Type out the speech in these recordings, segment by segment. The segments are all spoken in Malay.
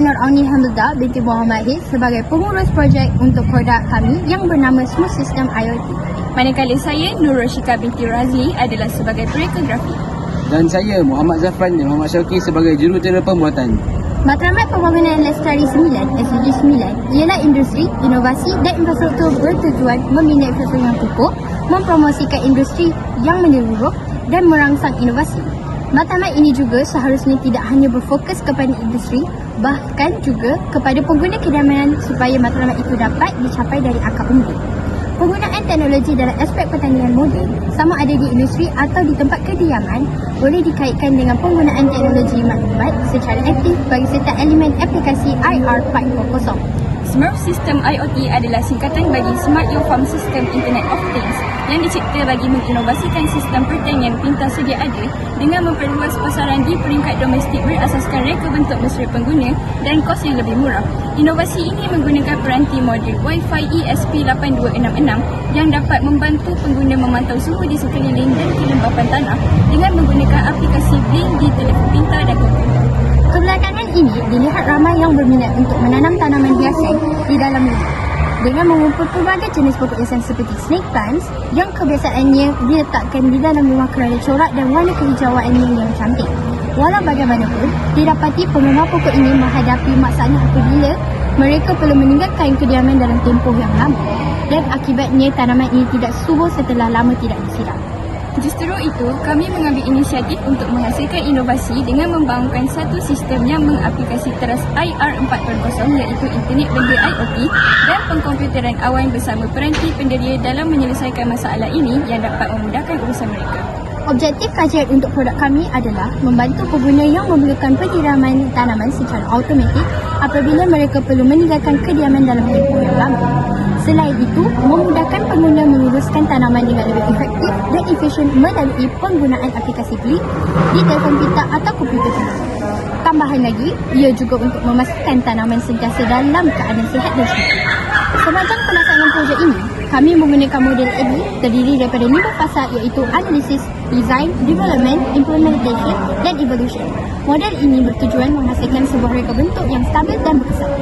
Nur Auni Hamzah binti Muhammad Hiz sebagai pengurus projek untuk produk kami yang bernama Smooth System IoT. Manakala saya, Nur Roshika binti Razli adalah sebagai perekat grafik. Dan saya, Muhammad Zafran dan Muhammad Syauqi sebagai jurutera pembuatan. Matlamat pembangunan Lestari 9, SDG 9 ialah industri, inovasi dan infrastruktur bertujuan membina infrastruktur yang kukuh, mempromosikan industri yang menyeluruh dan merangsang inovasi. Matlamat ini juga seharusnya tidak hanya berfokus kepada industri, bahkan juga kepada pengguna kediaman supaya matlamat itu dapat dicapai dari akar umbi. Penggunaan teknologi dalam aspek pertanian moden, sama ada di industri atau di tempat kediaman, boleh dikaitkan dengan penggunaan teknologi maklumat secara aktif bagi setiap elemen aplikasi IR 4.0. Smart System IoT adalah singkatan bagi Smart Farm System Internet of Things yang dicipta bagi menginovasikan sistem pertanian pintar sedia ada dengan memperluas pasaran di peringkat domestik berasaskan reka bentuk mesra pengguna dan kos yang lebih murah. Inovasi ini menggunakan peranti modul Wi-Fi ESP8266 yang dapat membantu pengguna memantau suhu di sekeliling dan kelembapan tanah dengan menggunakan aplikasi Blink di telefon pintar dan komputer. Kebelakangan ini dilihat ramai yang berminat untuk menanam tanaman hiasan di dalam rumah dengan mengumpul pelbagai jenis pokok hiasan seperti snake plants yang kebiasaannya diletakkan di dalam rumah kerana corak dan warna kehijauannya yang cantik. Walau bagaimanapun, didapati penggemar pokok ini menghadapi masalah apabila mereka perlu meninggalkan kediaman dalam tempoh yang lama dan akibatnya tanaman ini tidak subur setelah lama tidak disiram. Justru itu, kami mengambil inisiatif untuk menghasilkan inovasi dengan membangunkan satu sistem yang mengaplikasi teras IR 4.0 iaitu Internet Benda IoT dan pengkomputeran awan bersama peranti penderia dalam menyelesaikan masalah ini yang dapat memudahkan urusan mereka. Objektif kajian untuk produk kami adalah membantu pengguna yang memerlukan penyiraman tanaman secara automatik apabila mereka perlu meninggalkan kediaman dalam tempoh yang lama. Selain itu, memudahkan pengguna menguruskan tanaman dengan lebih efektif dan efisien melalui penggunaan aplikasi Blink di telefon pintar atau komputer pintar. Tambahan lagi, ia juga untuk memastikan tanaman sentiasa dalam keadaan sihat dan sihat. Sepanjang pelaksanaan projek ini, kami menggunakan model ABI terdiri daripada 5 fasa iaitu Analysis, Design, Development, Implementation dan Evolution. Model ini bertujuan menghasilkan sebuah reka bentuk yang stabil dan berkesan.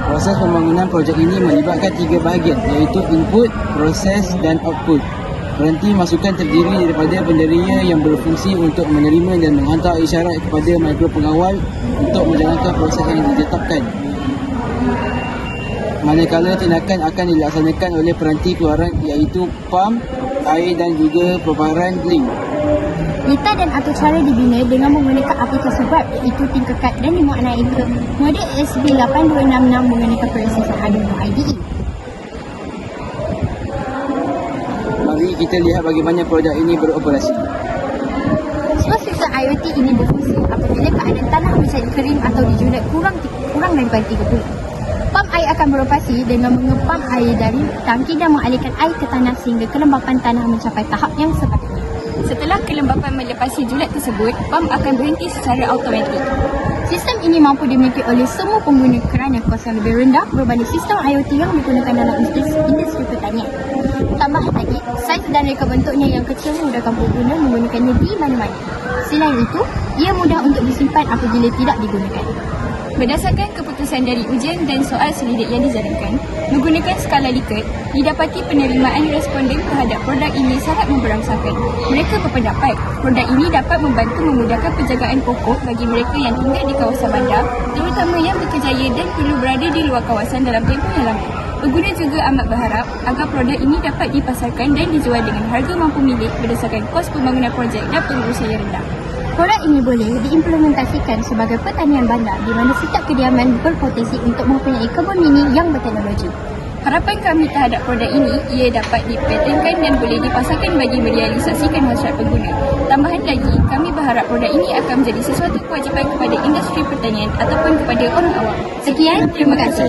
Proses pembangunan projek ini melibatkan 3 bahagian iaitu input, proses dan output. Peranti masukan terdiri daripada penderia yang berfungsi untuk menerima dan menghantar isyarat kepada mikro pengawal untuk menjalankan proses yang ditetapkan. Manakala tindakan akan dilaksanakan oleh peranti keluaran iaitu pam, air dan juga pebaharan link. Data dan atau cara dibina dengan menggunakan aplikasi web iaitu Tinkercad dan dimaknai ke model ESP8266 menggunakan proses Arduino IDE. Mari kita lihat bagaimana produk ini beroperasi. Smart System IoT ini berfungsi apabila keadaan tanah menjadi kering atau dijulat kurang daripada 3 bulan. Pam air akan beroperasi dengan mengepam air dari tangki dan mengalirkan air ke tanah sehingga kelembapan tanah mencapai tahap yang sepatutnya. Setelah kelembapan melepasi julat tersebut, pam akan berhenti secara automatik. Sistem ini mampu dimiliki oleh semua pengguna kerana kos yang lebih rendah berbanding sistem IoT yang digunakan dalam industri pertanian. Tambah lagi, saiz dan reka bentuknya yang kecil memudahkan pengguna menggunakannya di mana-mana. Selain itu, ia mudah untuk disimpan apabila tidak digunakan. Berdasarkan keputusan dari ujian dan soal selidik yang dijalankan, menggunakan skala Likert, didapati penerimaan responden terhadap produk ini sangat memberangsakan. Mereka berpendapat produk ini dapat membantu memudahkan penjagaan pokok bagi mereka yang tinggal di kawasan bandar, terutama yang berkejaya dan perlu berada di luar kawasan dalam tempoh yang lama. Pengguna juga amat berharap agar produk ini dapat dipasarkan dan dijual dengan harga mampu milik berdasarkan kos pembangunan projek dan pengurusan yang rendah. Produk ini boleh diimplementasikan sebagai pertanian bandar di mana setiap kediaman berpotensi untuk mempunyai kebun mini yang berteknologi. Harapan kami terhadap produk ini, ia dapat dipatenkan dan boleh dipasarkan bagi merealisasikan hasrat pengguna. Tambahan lagi, kami berharap produk ini akan menjadi sesuatu kewajipan kepada industri pertanian ataupun kepada orang awam. Sekian, terima kasih.